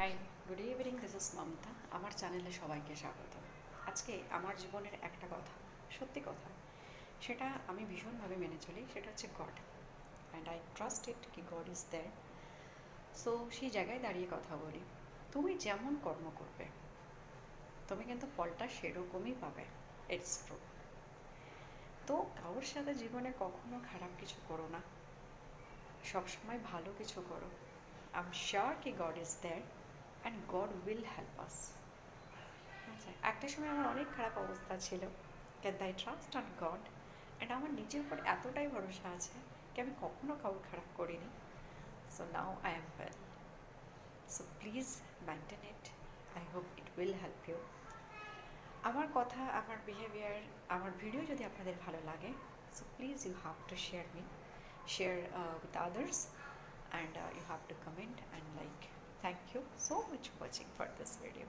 High, good evening, this is Mamata. আমার চ্যানেলে সবাইকে স্বাগত। আজকে আমার জীবনের একটা কথা, সত্যি কথা, সেটা আমি ভীষণভাবে মেনে চলি। সেটা হচ্ছে গড, অ্যান্ড আই ট্রাস্ট ইট কি গড ইজ দেয়ার। সো সেই জায়গায় দাঁড়িয়ে কথা বলি। তুমি যেমন কর্ম করবে, তুমি কিন্তু ফলটা সেরকমই পাবে। It's true. তো কারোর সাথে জীবনে কখনো খারাপ কিছু করো না, সবসময় ভালো কিছু করো। আই এম শিওর কি God is there and God will help us. আচ্ছা, একটা সময় আমার অনেক খারাপ অবস্থা ছিল, কিন্তু I trust on God, and আমার নিজের উপর এতটাই ভরসা আছে কি আমি কখনো কাউকে খারাপ করিনি। So now I am well. So please maintain it. I hope it will help you. আমার কথা, আমার বিহেভিয়ার, আমার ভিডিও যদি আপনাদের ভালো লাগে, so please you have to share me, share with others, and you have to comment and like. Thank you so much for watching for this video.